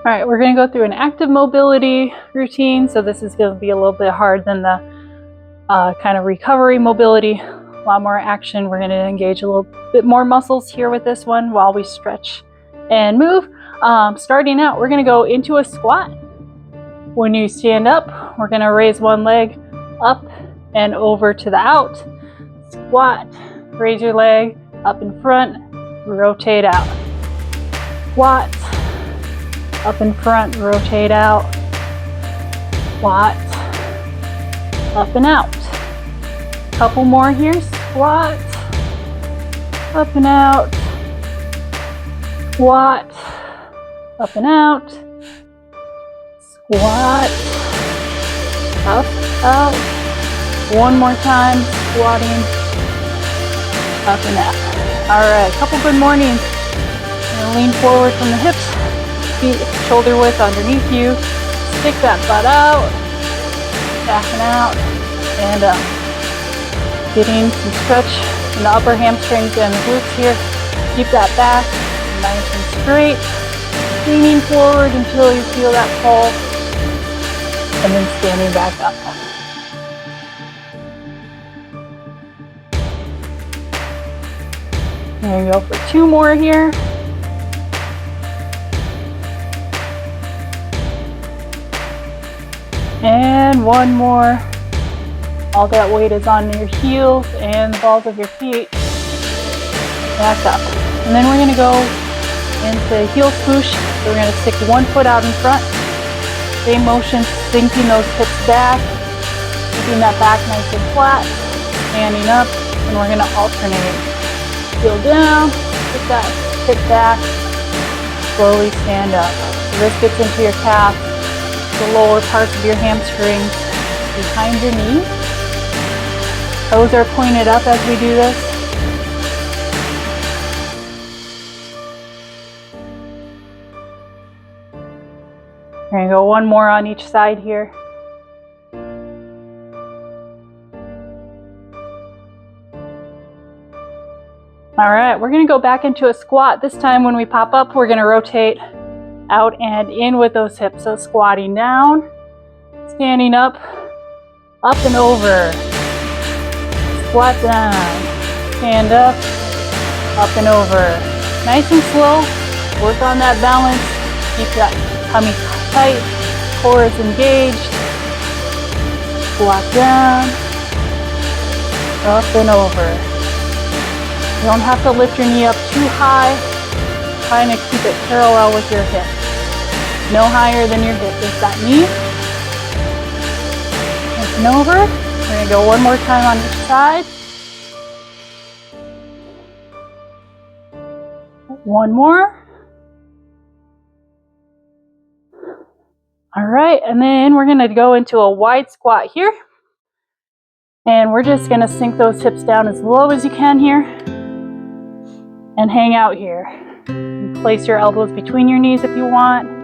All right, we're gonna go through an active mobility routine. So this is gonna be a little bit harder than the kind of recovery mobility. A lot more action. We're gonna engage a little bit more muscles here with this one while we stretch and move. Starting out, we're gonna go into a squat. When you stand up, we're gonna raise one leg up and over to the out. Squat, raise your leg up in front, rotate out. Squat, up in front, rotate out. Squat, up and out. Couple more here. Squat, up and out. Squat, up and out. Squat, up, out. One more time, squatting, up and out. All right, couple good mornings. Lean forward from the hips. Feet shoulder width underneath you. Stick that butt out, backing out, and up. Getting some stretch in the upper hamstrings and the glutes here. Keep that back nice and straight. Leaning forward until you feel that pull, and then standing back up. There you go for two more here. And one more. All that weight is on your heels and the balls of your feet. Back up. And then we're gonna go into heel swoosh. So we're gonna stick one foot out in front. Same motion, sinking those hips back, keeping that back nice and flat, standing up, and we're gonna alternate. Heel down, put that hip back, slowly stand up. The wrist gets into your calf. The lower parts of your hamstrings behind your knee. Toes are pointed up as we do this. We're gonna go one more on each side here. All right, we're gonna go back into a squat. This time when we pop up, we're gonna rotate out and in with those hips. So squatting down, standing up, up and over. Squat down, stand up and over. Nice and slow, work on that balance. Keep that tummy tight, core is engaged. Squat down, up and over. You don't have to lift your knee up too high. Trying to keep it parallel with your hip. No higher than your hip is that knee. Up and over. We're going to go one more time on each side. One more. All right, and then we're going to go into a wide squat here. And we're just going to sink those hips down as low as you can here. And hang out here. Place your elbows between your knees if you want.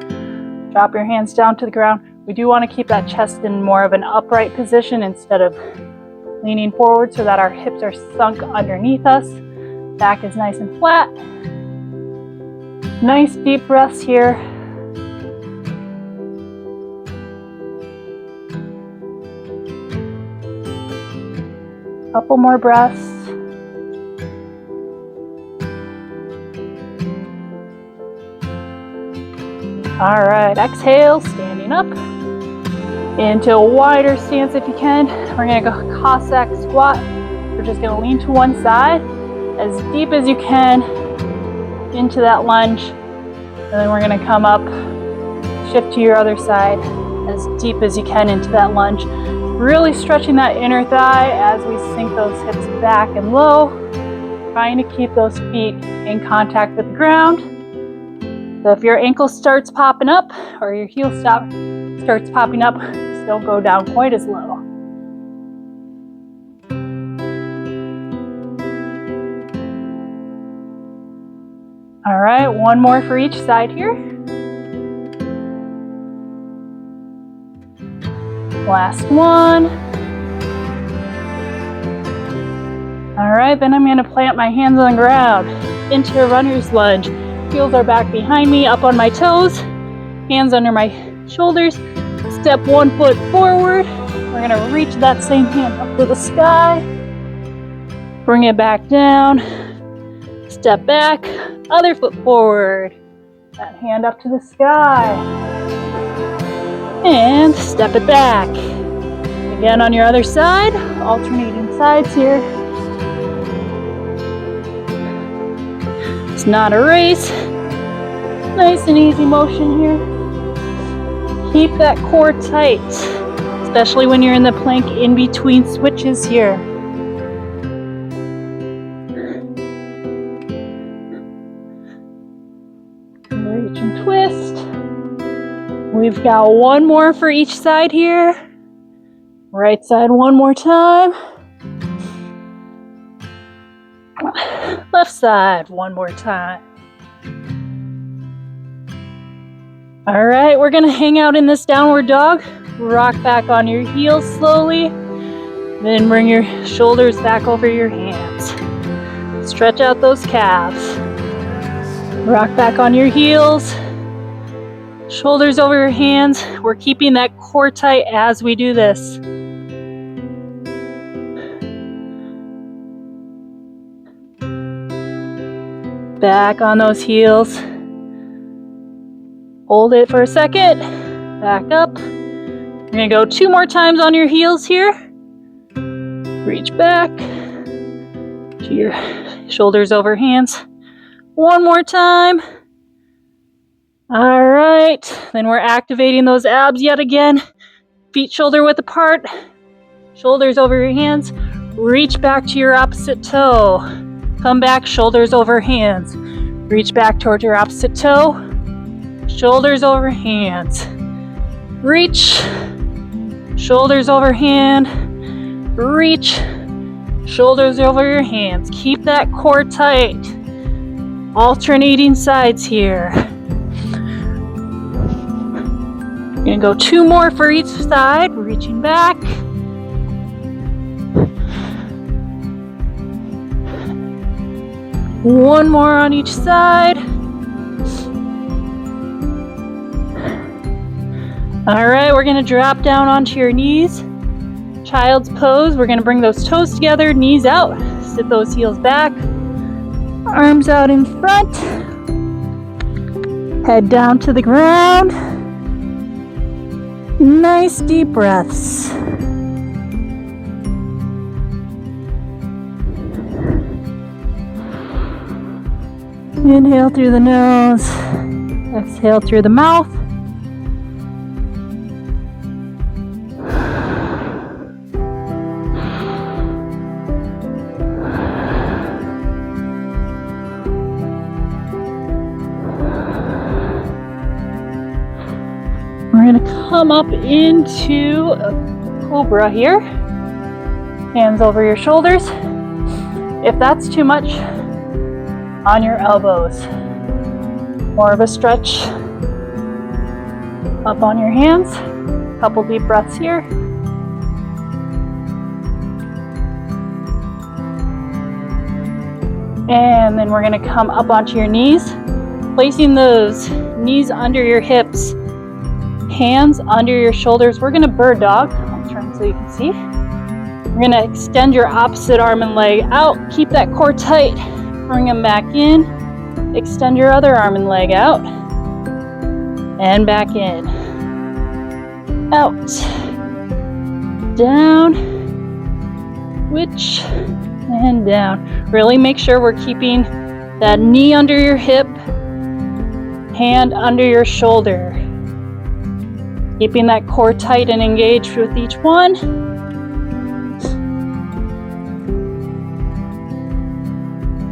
Drop your hands down to the ground. We do want to keep that chest in more of an upright position instead of leaning forward so that our hips are sunk underneath us. Back is nice and flat. Nice deep breaths here. Couple more breaths. All right, exhale, standing up into a wider stance if you can. We're gonna go Cossack squat. We're just gonna lean to one side as deep as you can into that lunge. And then we're gonna come up, shift to your other side as deep as you can into that lunge. Really stretching that inner thigh as we sink those hips back and low. Trying to keep those feet in contact with the ground. So if your ankle starts popping up or your heel starts popping up, just don't go down quite as low. All right, one more for each side here. Last one. All right, then I'm gonna plant my hands on the ground into a runner's lunge. Heels are back behind me, up on my toes. hands under my shoulders, step one foot forward. We're gonna reach that same hand up to the sky, bring it back down, step back, other foot forward, that hand up to the sky, and step it back. Again on your other side, alternating sides here. It's not a race. Nice and easy motion here. Keep that core tight, especially when you're in the plank in between switches here. Reach and twist. We've got one more for each side here. Right side one more time. Left side one more time. All right, we're gonna hang out in this downward dog. Rock back on your heels slowly. Then bring your shoulders back over your hands. Stretch out those calves. Rock back on your heels. Shoulders over your hands. We're keeping that core tight as we do this. Back on those heels. Hold it for a second. Back up. We're gonna go 2 more times on your heels here. Reach back to your shoulders over hands. 1 more time. All right, then we're activating those abs yet again. Feet shoulder width apart, shoulders over your hands. Reach back to your opposite toe. Come back, shoulders over hands. Reach back towards your opposite toe. Shoulders over hands. Reach. Shoulders over hand. Reach. Shoulders over your hands. Keep that core tight. Alternating sides here. We're gonna go 2 more for each side. Reaching back. One more on each side. All right, we're gonna drop down onto your knees. Child's pose. We're gonna bring those toes together, knees out. Sit those heels back. Arms out in front. Head down to the ground. Nice deep breaths. Inhale through the nose, exhale through the mouth. We're going to come up into a cobra here. Hands over your shoulders. If that's too much, on your elbows. More of a stretch. Up on your hands. Couple deep breaths here. And then we're going to come up onto your knees, placing those knees under your hips, hands under your shoulders. We're going to bird dog. I'll turn so you can see. We're going to extend your opposite arm and leg out. Keep that core tight. Bring them back in. Extend your other arm and leg out. And back in. Out. Down. Switch. And down. Really make sure we're keeping that knee under your hip, hand under your shoulder. Keeping that core tight and engaged with each one.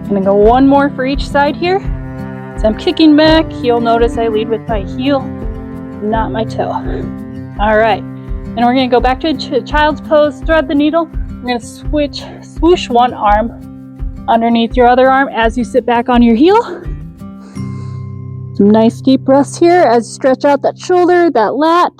I'm gonna go 1 more for each side here. So I'm kicking back. You'll notice I lead with my heel, not my toe. All right, and we're gonna go back to child's pose, thread the needle. We're gonna swoosh one arm underneath your other arm as you sit back on your heel. Some nice deep breaths here as you stretch out that shoulder, that lat.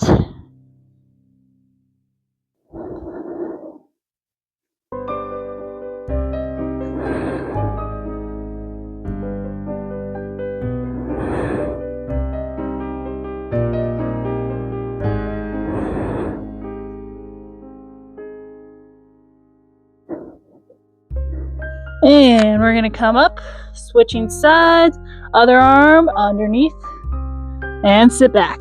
And we're gonna come up, switching sides, other arm underneath, and sit back.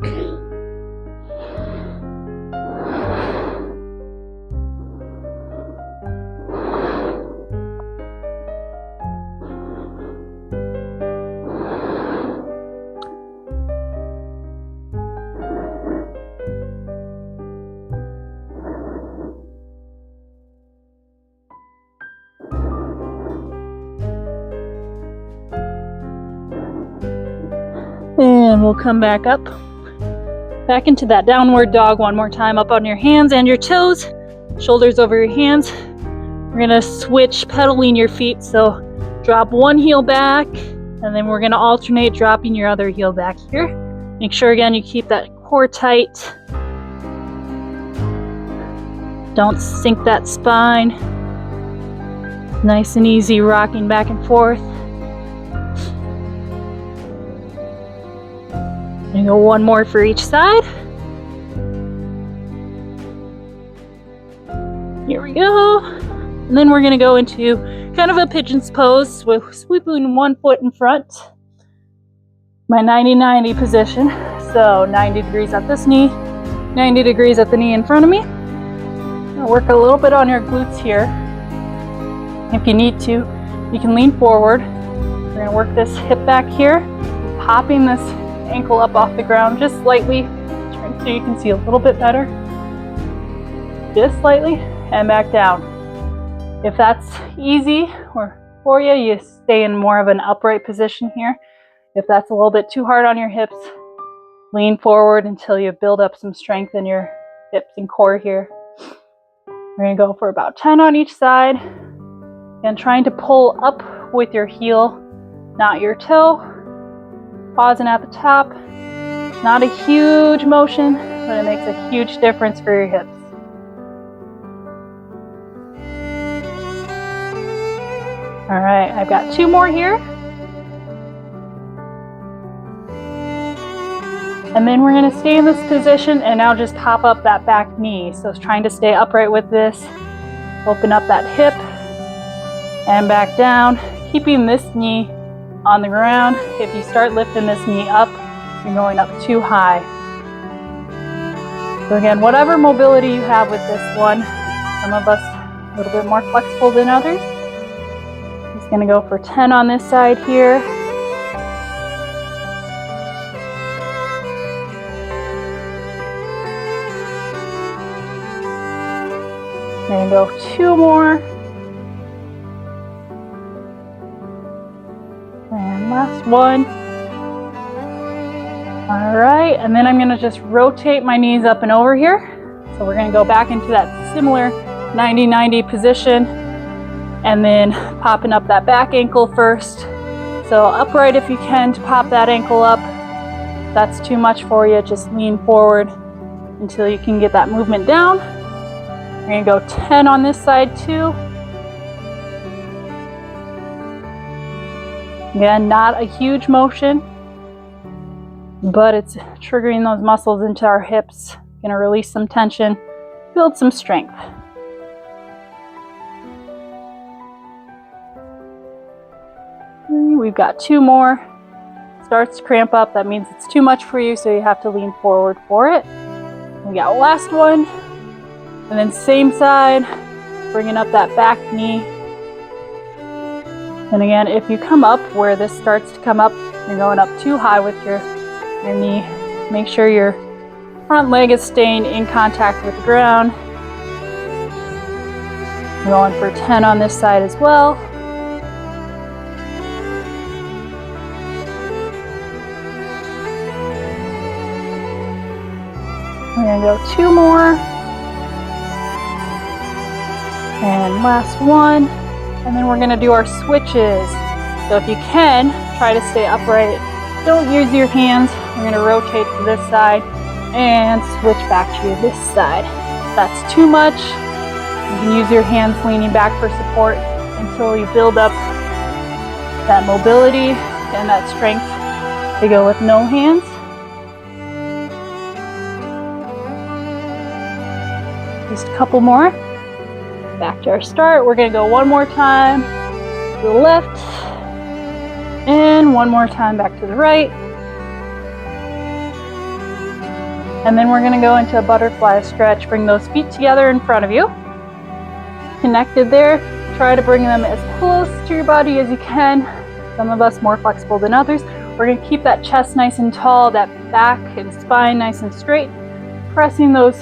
And we'll come back up, back into that downward dog one more time, up on your hands and your toes, shoulders over your hands. We're gonna switch pedaling your feet, so drop one heel back, and then we're gonna alternate dropping your other heel back here. Make sure again you keep that core tight. Don't sink that spine. Nice and easy rocking back and forth. And go one more for each side. Here we go. And then we're gonna go into kind of a pigeon's pose with sweeping one foot in front. My 90-90 position. So 90 degrees at this knee, 90 degrees at the knee in front of me. I'll work a little bit on your glutes here. If you need to, you can lean forward. We're gonna work this hip back here, popping this ankle up off the ground just slightly, so you can see a little bit better. Just slightly, and back down. If that's easy or for you, you stay in more of an upright position here. If that's a little bit too hard on your hips, lean forward until you build up some strength in your hips and core here. We're gonna go for about 10 on each side, and trying to pull up with your heel, not your toe. Pausing at the top. Not a huge motion, but it makes a huge difference for your hips. All right, I've got 2 more here. And then we're gonna stay in this position and now just pop up that back knee. So it's trying to stay upright with this. Open up that hip and back down, keeping this knee on the ground. If you start lifting this knee up, you're going up too high. So again, whatever mobility you have with this one, some of us a little bit more flexible than others. Just gonna go for 10 on this side here. Then go 2 more. And last one. All right, and then I'm gonna just rotate my knees up and over here. So we're gonna go back into that similar 90-90 position, and then popping up that back ankle first. So upright if you can to pop that ankle up. If that's too much for you, just lean forward until you can get that movement down. We're gonna go 10 on this side too. Again, not a huge motion, but it's triggering those muscles into our hips. Gonna release some tension, build some strength. We've got 2 more. Starts to cramp up, that means it's too much for you, so you have to lean forward for it. We got last one, and then same side, bringing up that back knee. And again, if you come up where this starts to come up, you're going up too high with your knee. Make sure your front leg is staying in contact with the ground. I'm going for 10 on this side as well. We're gonna go 2 more. And last one. And then we're gonna do our switches. So if you can, try to stay upright. Don't use your hands. We're gonna rotate to this side and switch back to this side. If that's too much, you can use your hands leaning back for support until you build up that mobility and that strength to go with no hands. Just a couple more. Back to our start. We're gonna go one more time. to the left. And one more time back to the right. And then we're going to go into a butterfly stretch. Bring those feet together in front of you. Connected there. Try to bring them as close to your body as you can. Some of us more flexible than others. We're going to keep that chest nice and tall, that back and spine nice and straight. Pressing those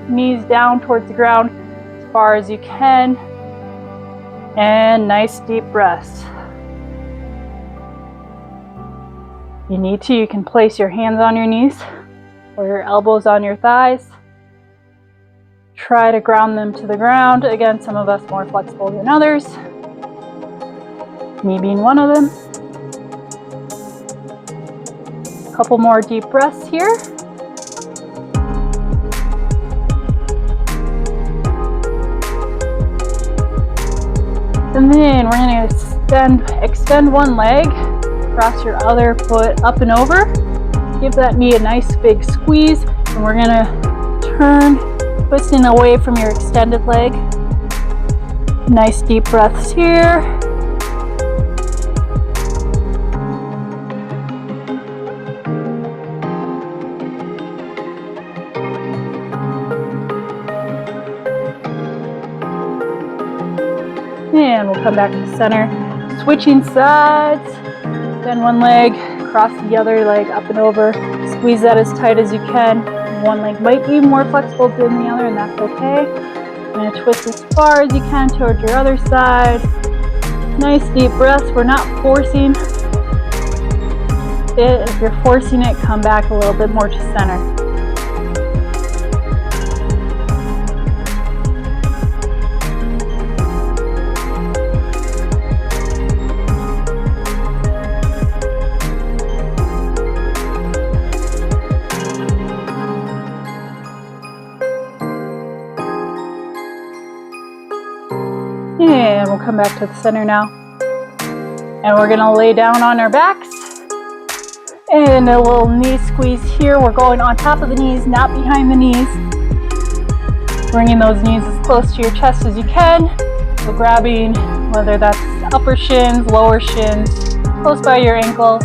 knees down towards the ground as far as you can. And nice deep breaths. If you need to, you can place your hands on your knees or your elbows on your thighs. Try to ground them to the ground. Again, some of us more flexible than others. Me being one of them. A couple more deep breaths here. And then we're going to extend one leg, cross your other foot up and over. Give that knee a nice big squeeze, and we're going to turn, twisting away from your extended leg. Nice deep breaths here. And we'll come back to center. Switching sides. Bend one leg, cross the other leg up and over. Squeeze that as tight as you can. One leg might be more flexible than the other, and that's okay. You're going to twist as far as you can towards your other side. Nice deep breaths. We're not forcing it. If you're forcing it, come back a little bit more to center. And we'll come back to the center now. And we're going to lay down on our backs. And a little knee squeeze here. We're going on top of the knees, not behind the knees. Bringing those knees as close to your chest as you can. So grabbing, whether that's upper shins, lower shins, close by your ankles.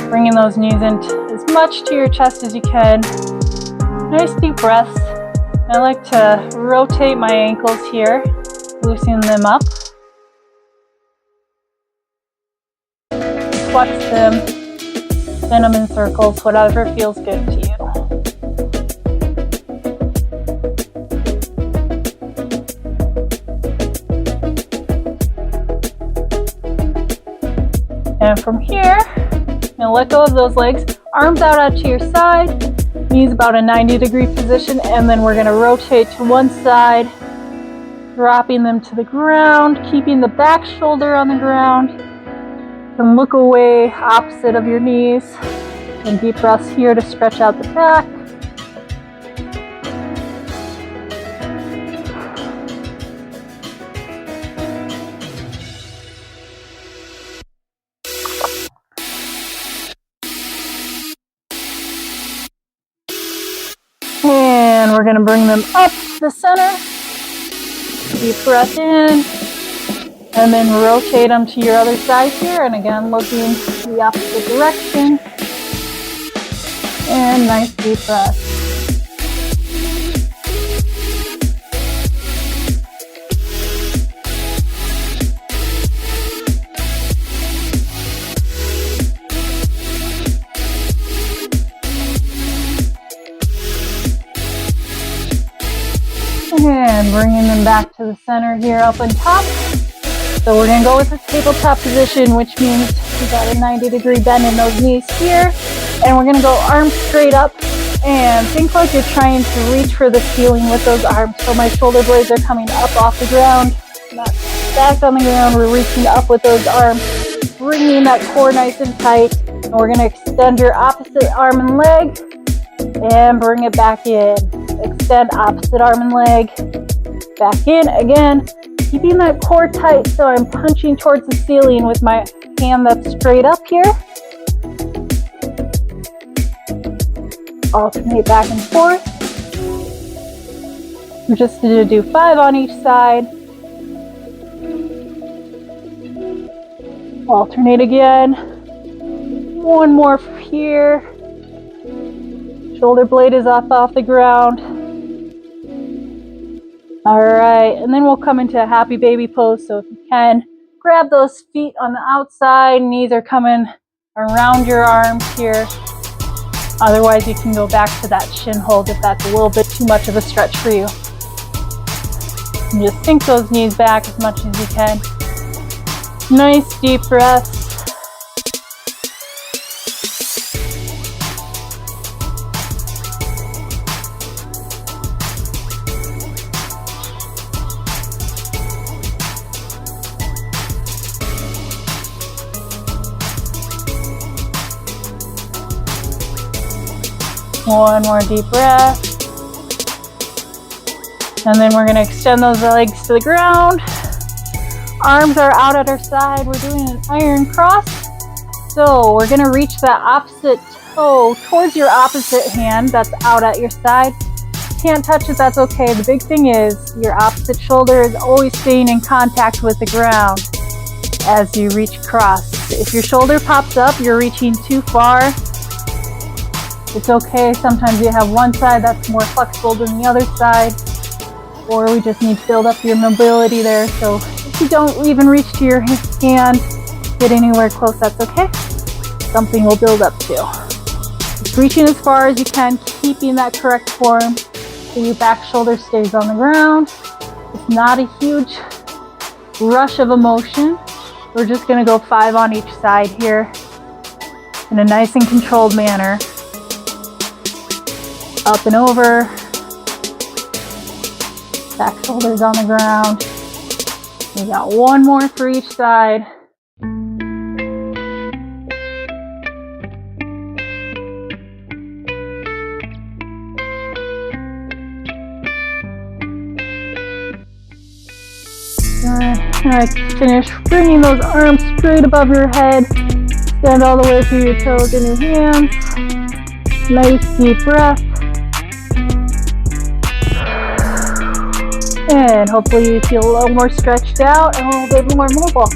Bringing those knees in as much to your chest as you can. Nice deep breaths. I like to rotate my ankles here. Loosen them up. Flex them. Spin them in circles, whatever feels good to you. And from here, now let go of those legs. Arms out to your side. Knees about a 90-degree position. And then we're going to rotate to one side. Dropping them to the ground, keeping the back shoulder on the ground. And look away opposite of your knees. And deep breaths here to stretch out the back. And we're going to bring them up to the center. Deep breath in, and then rotate them to your other side here, and again looking the opposite direction, and nice deep breath. And bringing them back to the center here up on top. So we're going to go with the tabletop position, which means we got a 90-degree bend in those knees here. And we're going to go arms straight up and think like you're trying to reach for the ceiling with those arms. So my shoulder blades are coming up off the ground, not stacked on the ground. We're reaching up with those arms, bringing that core nice and tight. And we're going to extend your opposite arm and leg and bring it back in. Extend opposite arm and leg, back in again, keeping that core tight so I'm punching towards the ceiling with my hand that's straight up here. Alternate back and forth. We're just going to do 5 on each side. Alternate again. One more here. Shoulder blade is up off the ground. All right, and then we'll come into a happy baby pose. So if you can, grab those feet on the outside, knees are coming around your arms here. Otherwise, you can go back to that shin hold if that's a little bit too much of a stretch for you. And just sink those knees back as much as you can. Nice deep breaths. One more deep breath. And then we're going to extend those legs to the ground. Arms are out at our side. We're doing an iron cross. So we're going to reach that opposite toe towards your opposite hand that's out at your side. Can't touch it, that's okay. The big thing is your opposite shoulder is always staying in contact with the ground as you reach across. If your shoulder pops up, you're reaching too far. It's okay. Sometimes you have one side that's more flexible than the other side, or we just need to build up your mobility there. So if you don't even reach to your hand, get anywhere close, that's okay. Something will build up to. Just reaching as far as you can, keeping that correct form so your back shoulder stays on the ground. It's not a huge rush of emotion. We're just going to go 5 on each side here in a nice and controlled manner. Up and over. Back shoulders on the ground. We got one more for each side. Alright, finish bringing those arms straight above your head. Stand all the way through your toes and your hands. Nice deep breath. And hopefully you feel a little more stretched out and a little bit more mobile.